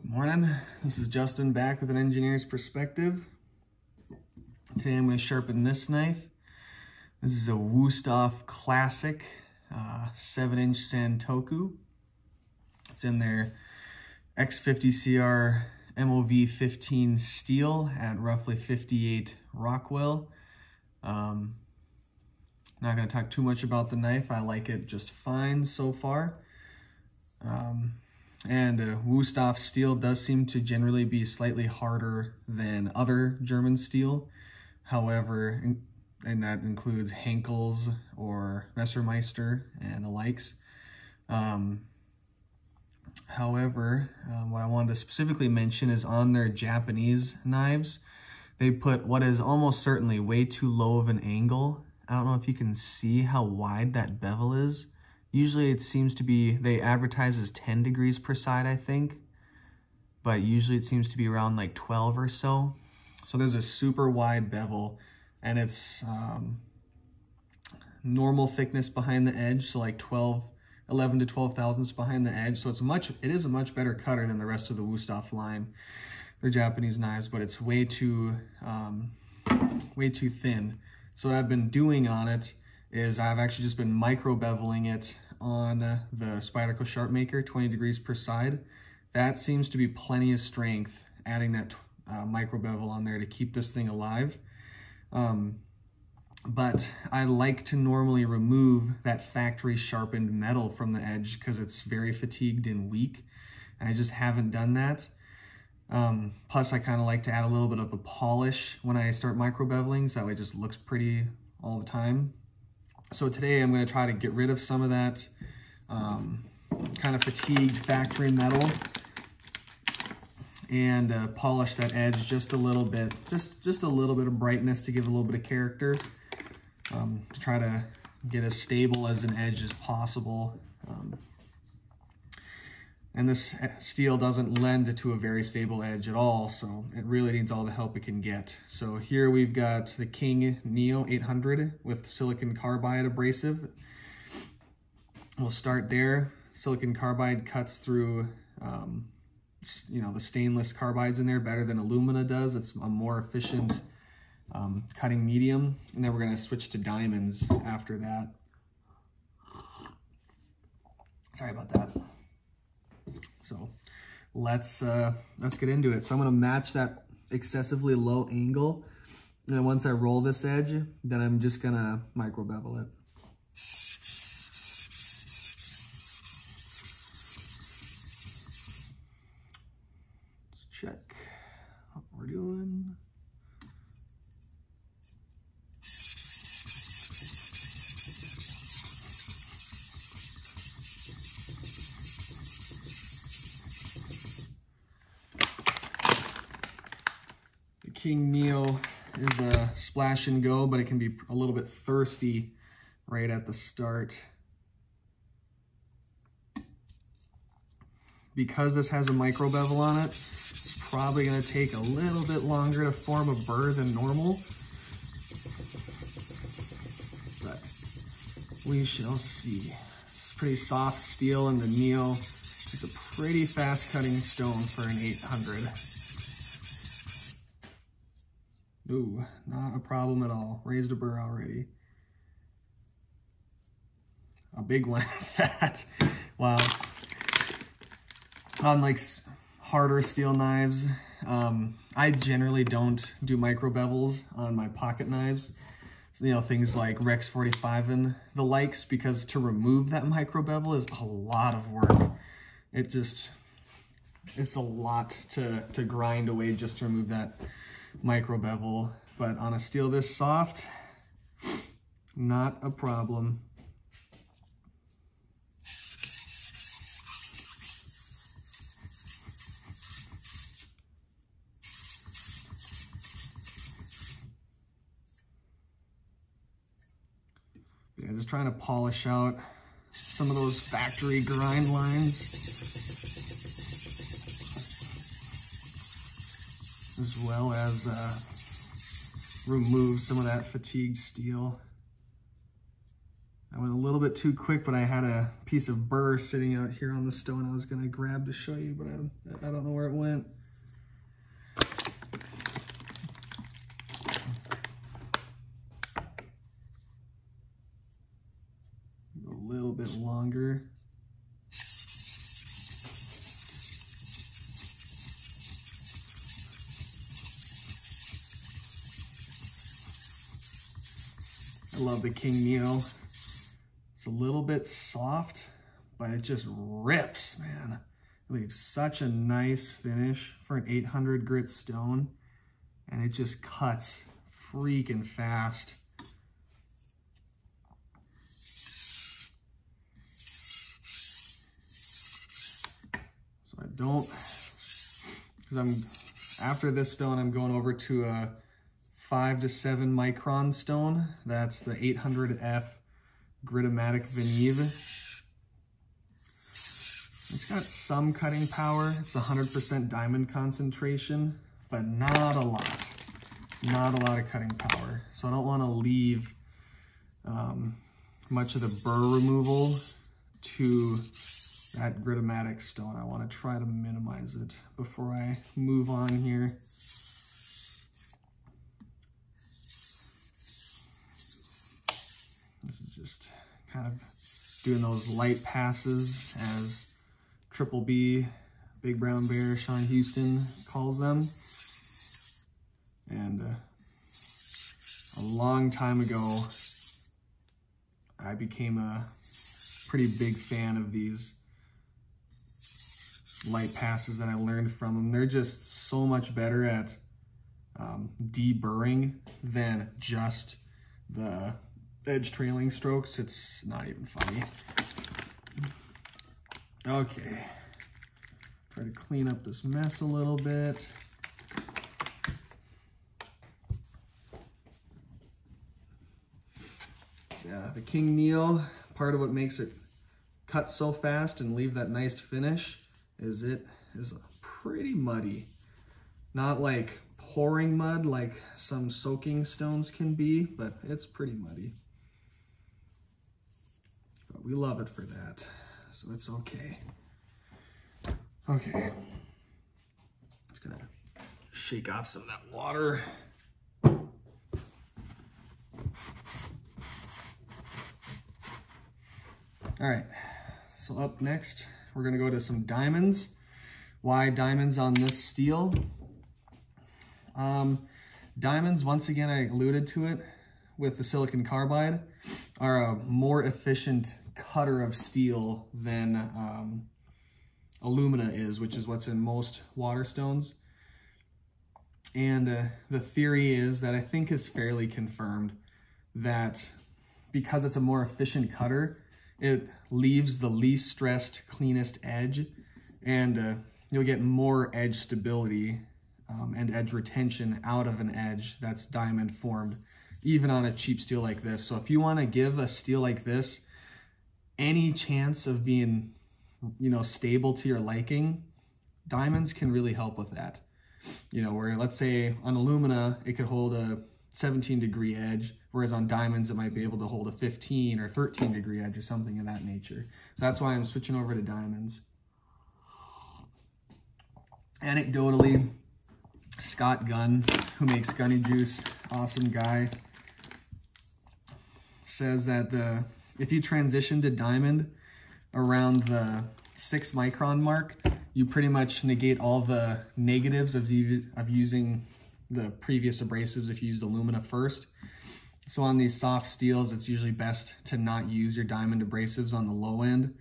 Good morning, this is Justin back with an engineer's perspective. Today I'm going to sharpen this knife. This is a Wusthof Classic 7-inch Santoku. It's in their X50CR MOV 15 steel at roughly 58 Rockwell. Not going to talk too much about the knife. I like it just fine so far. And Wusthof steel does seem to generally be slightly harder than other German steel. However, and that includes Henkel's or Messermeister and the likes. However, what I wanted to specifically mention is on their Japanese knives, they put what is almost certainly way too low of an angle. I don't know if you can see how wide that bevel is. Usually it seems to be, they advertise as 10 degrees per side, I think. But usually it seems to be around like 12 or so. So there's a super wide bevel, and it's normal thickness behind the edge, so like 11 to 12 thousandths behind the edge. So it is a much better cutter than the rest of the Wusthof line. They're Japanese knives, but it's way too thin. So what I've been doing on it is I've actually just been micro beveling it on the Spyderco Sharp Maker, 20 degrees per side. That seems to be plenty of strength, adding that micro bevel on there to keep this thing alive. But I like to normally remove that factory sharpened metal from the edge because it's very fatigued and weak, and I just haven't done that. Plus I kind of like to add a little bit of a polish when I start micro beveling, so that way it just looks pretty all the time. So today I'm going to try to get rid of some of that kind of fatigued factory metal and polish that edge just a little bit, just a little bit of brightness to give a little bit of character, to try to get as stable as an edge as possible. And this steel doesn't lend to a very stable edge at all, so it really needs all the help it can get. So here we've got the King Neo 800 with silicon carbide abrasive. We'll start there. Silicon carbide cuts through, the stainless carbides in there better than alumina does. It's a more efficient cutting medium. And then we're going to switch to diamonds after that. Sorry about that. So let's get into it. So I'm going to match that excessively low angle, and then once I roll this edge, then I'm just going to micro bevel it. Let's check what we're doing. King Neo is a splash and go, but it can be a little bit thirsty right at the start. Because this has a micro bevel on it, it's probably going to take a little bit longer to form a burr than normal. But we shall see. It's pretty soft steel, and the Neo is a pretty fast cutting stone for an 800. Ooh, not a problem at all. Raised a burr already. A big one at that. Wow. On like harder steel knives, I generally don't do micro bevels on my pocket knives. So, things like Rex 45 and the likes, because to remove that micro bevel is a lot of work. It's a lot to grind away just to remove that micro bevel, but on a steel this soft, not a problem. Yeah, just trying to polish out some of those factory grind lines, as well as remove some of that fatigued steel. That went a little bit too quick, but I had a piece of burr sitting out here on the stone I was gonna grab to show you, but I don't know where it went. Go a little bit longer. I love the King Neo. It's a little bit soft, but it just rips, man. It leaves such a nice finish for an 800 grit stone, and it just cuts freaking fast. So I don't, because after this stone, I'm going over to a 5 to 7 micron stone. That's the 800F Gritomatic Venev. It's got some cutting power. It's 100% diamond concentration, but not a lot. Not a lot of cutting power. So I don't want to leave much of the burr removal to that Gritomatic stone. I want to try to minimize it before I move on here. This is just kind of doing those light passes, as Triple B, Big Brown Bear, Sean Houston calls them. And a long time ago, I became a pretty big fan of these light passes that I learned from them. They're just so much better at deburring than just the edge trailing strokes. It's not even funny. Okay, try to clean up this mess a little bit. So yeah, the King Neo, part of what makes it cut so fast and leave that nice finish is it is pretty muddy. Not like pouring mud like some soaking stones can be, but it's pretty muddy. We love it for that, so it's okay. Okay, just gonna shake off some of that water. All right, so up next, we're gonna go to some diamonds. Why diamonds on this steel? Diamonds, once again, I alluded to it with the silicon carbide, are a more efficient cutter of steel than alumina is, which is what's in most waterstones. And the theory is that I think is fairly confirmed that because it's a more efficient cutter, it leaves the least stressed, cleanest edge, and you'll get more edge stability and edge retention out of an edge that's diamond formed, even on a cheap steel like this. So if you want to give a steel like this any chance of being, you know, stable to your liking, diamonds can really help with that. You know, where let's say on alumina, it could hold a 17-degree edge, whereas on diamonds, it might be able to hold a 15 or 13-degree edge or something of that nature. So that's why I'm switching over to diamonds. Anecdotally, Scott Gunn, who makes Gunny Juice, awesome guy, says that if you transition to diamond around the 6 micron mark, you pretty much negate all the negatives of using the previous abrasives if you used alumina first. So on these soft steels, it's usually best to not use your diamond abrasives on the low end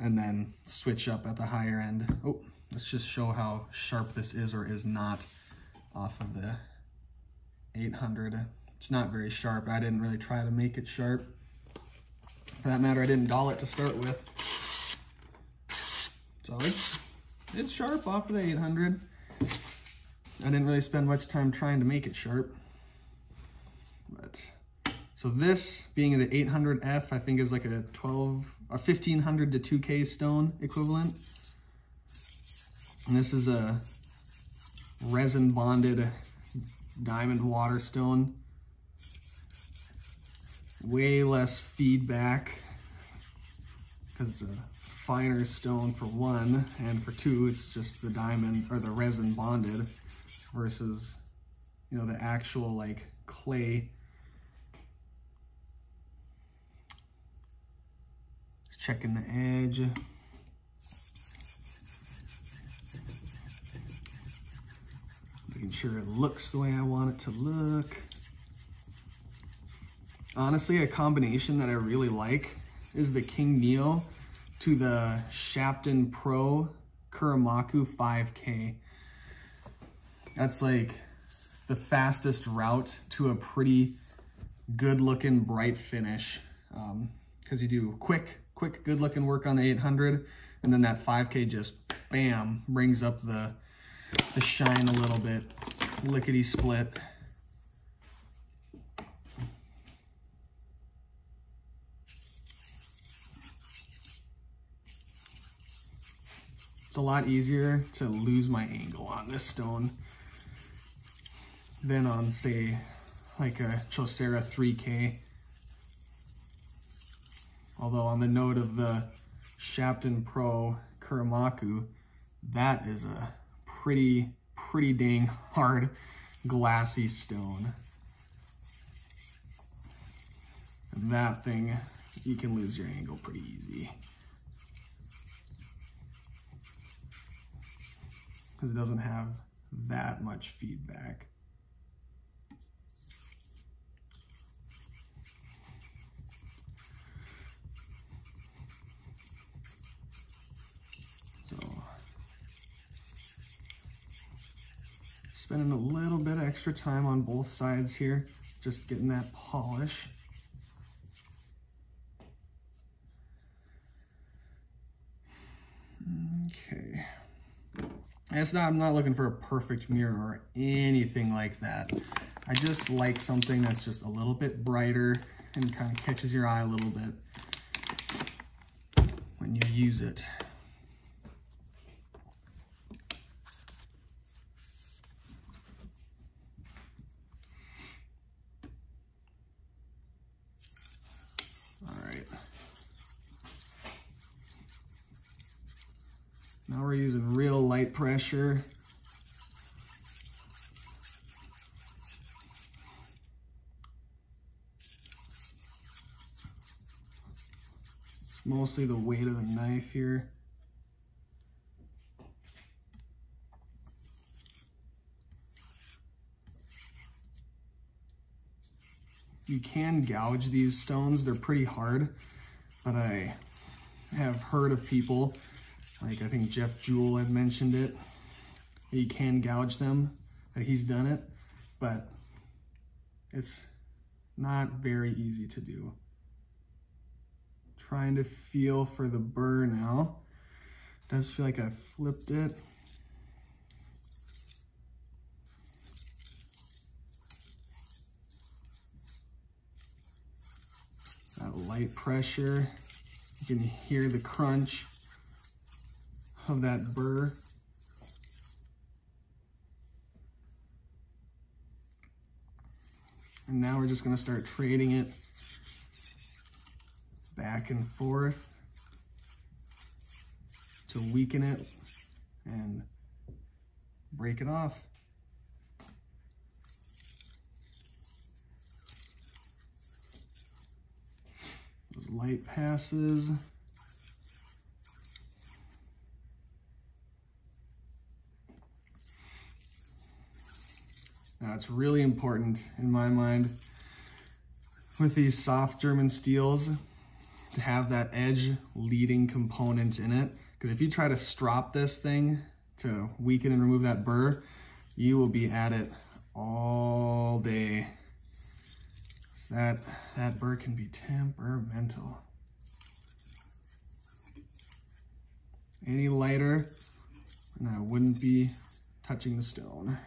and then switch up at the higher end. Oh, let's just show how sharp this is or is not off of the 800. It's not very sharp. I didn't really try to make it sharp. For that matter, I didn't dull it to start with. So it's sharp off of the 800. I didn't really spend much time trying to make it sharp. But so this being the 800F, I think is like a 1500 to 2K stone equivalent. And this is a resin bonded diamond waterstone. Way less feedback because it's a finer stone for one, and for two, it's just the diamond or the resin bonded versus, you know, the actual like clay. Just checking the edge. Making sure it looks the way I want it to look. Honestly, a combination that I really like is the King Neo to the Sharpening Pro Gritomatic 5K. That's like the fastest route to a pretty good looking bright finish. Because you do quick good looking work on the 800, and then that 5K just bam brings up the shine a little bit, lickety split. It's a lot easier to lose my angle on this stone than on, say, like a Chaucera 3K. Although on the note of the Sharpening Pro Gritomatic, that is a pretty dang hard glassy stone. And that thing, you can lose your angle pretty easy. Because it doesn't have that much feedback. So, spending a little bit of extra time on both sides here, just getting that polish. Okay. I'm not looking for a perfect mirror or anything like that. I just like something that's just a little bit brighter and kind of catches your eye a little bit when you use it. All right. Now we're using real light pressure. It's mostly the weight of the knife here. You can gouge these stones, they're pretty hard, but I have heard of people, like I think Jeff Jewell had mentioned it, that you can gouge them, that he's done it, but it's not very easy to do. Trying to feel for the burr now. Does feel like I flipped it. That light pressure, you can hear the crunch of that burr. And now we're just going to start trading it back and forth to weaken it and break it off. Those light passes. Now it's really important in my mind with these soft German steels to have that edge leading component in it. Because if you try to strop this thing to weaken and remove that burr, you will be at it all day. So that burr can be temperamental. Any lighter, and I wouldn't be touching the stone.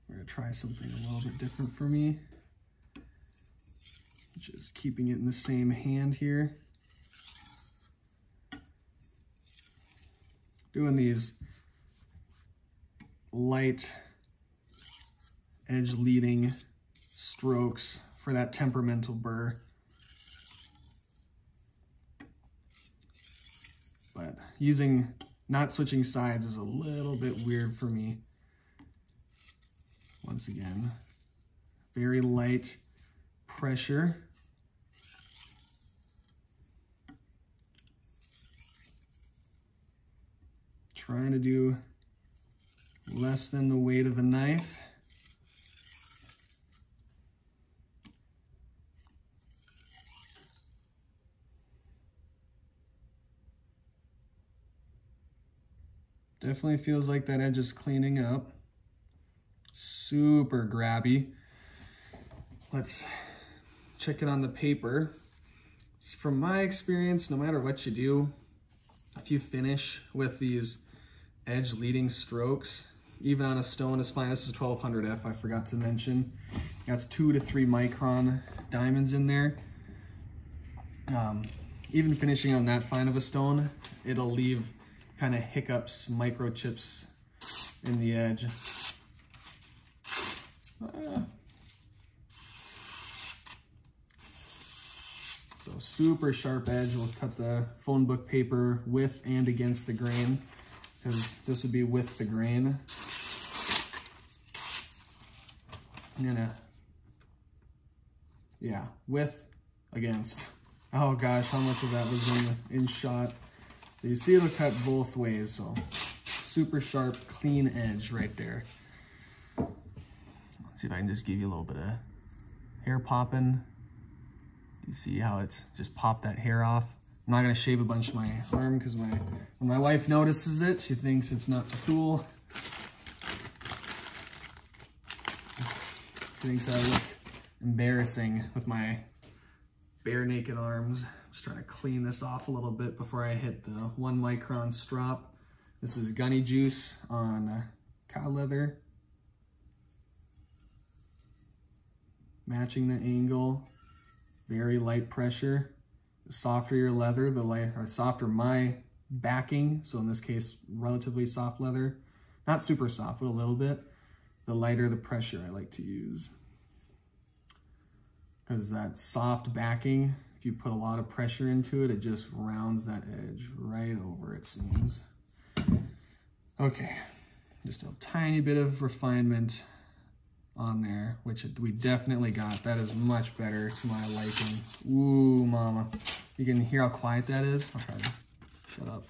We're gonna try something a little bit different for me. Just keeping it in the same hand here. doing these light edge leading strokes for that temperamental burr. But not switching sides is a little bit weird for me. Once again, very light pressure. Trying to do less than the weight of the knife. Definitely feels like that edge is cleaning up. Super grabby. Let's check it on the paper. From my experience, no matter what you do, if you finish with these edge leading strokes, even on a stone as fine, this is 1200F, I forgot to mention. That's 2 to 3 micron diamonds in there. Even finishing on that fine of a stone, it'll leave kind of hiccups, microchips in the edge. So super sharp edge. We'll cut the phone book paper with and against the grain, because this would be with the grain. I'm gonna, yeah, with, against. Oh gosh, how much of that was in shot. So you see it'll cut both ways, so super sharp, clean edge right there. Let's see if I can just give you a little bit of hair popping. You see how it's just popped that hair off. I'm not gonna shave a bunch of my arm because when my wife notices it, she thinks it's not so cool. She thinks I look embarrassing with my bare naked arms. I'm just trying to clean this off a little bit before I hit the 1 micron strop. This is Gunny Juice on cow leather. Matching the angle, very light pressure. The softer your leather, the softer my backing, so in this case, relatively soft leather. Not super soft, but a little bit. The lighter the pressure I like to use. Because that soft backing, if you put a lot of pressure into it, it just rounds that edge right over, it seems. Okay, just a tiny bit of refinement on there, which we definitely got. That is much better to my liking. Ooh, mama. You can hear how quiet that is? I'll try to shut up.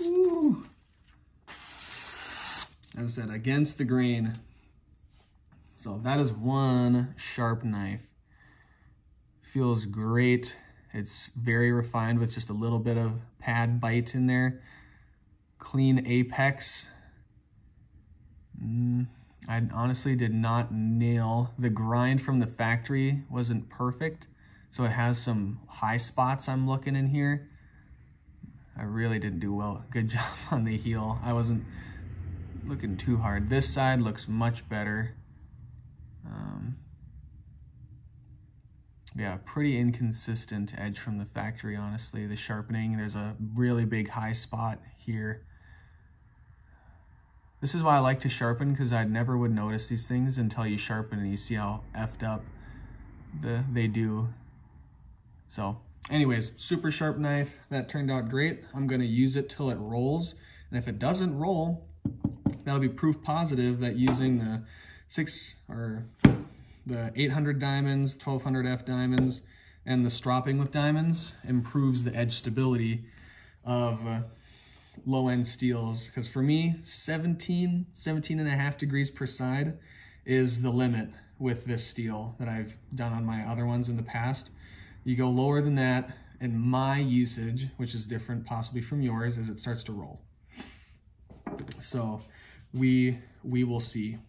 Ooh. As I said, against the grain. So that is one sharp knife. Feels great. It's very refined with just a little bit of pad bite in there. Clean apex. I honestly did not nail. The grind from the factory wasn't perfect, so it has some high spots I'm looking in here. I really didn't do well. Good job on the heel. I wasn't looking too hard. This side looks much better. Yeah, pretty inconsistent edge from the factory, honestly. The sharpening, there's a really big high spot here. This is why I like to sharpen, because I never would notice these things until you sharpen and you see how effed up they do. So anyways, super sharp knife. That turned out great. I'm gonna use it till it rolls. And if it doesn't roll, that'll be proof positive that using the 800 diamonds, 1200F diamonds, and the stropping with diamonds improves the edge stability of low-end steels. Because for me, 17.5 degrees per side is the limit with this steel that I've done on my other ones in the past. You go lower than that, and my usage, which is different possibly from yours, is it starts to roll. So we will see.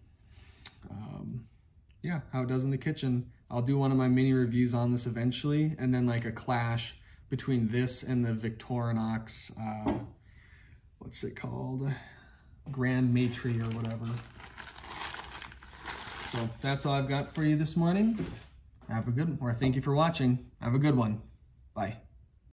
Yeah, how it does in the kitchen. I'll do one of my mini reviews on this eventually, and then like a clash between this and the Victorinox, what's it called? Grand Maitre or whatever. So that's all I've got for you this morning. Have a good one, or thank you for watching. Have a good one. Bye.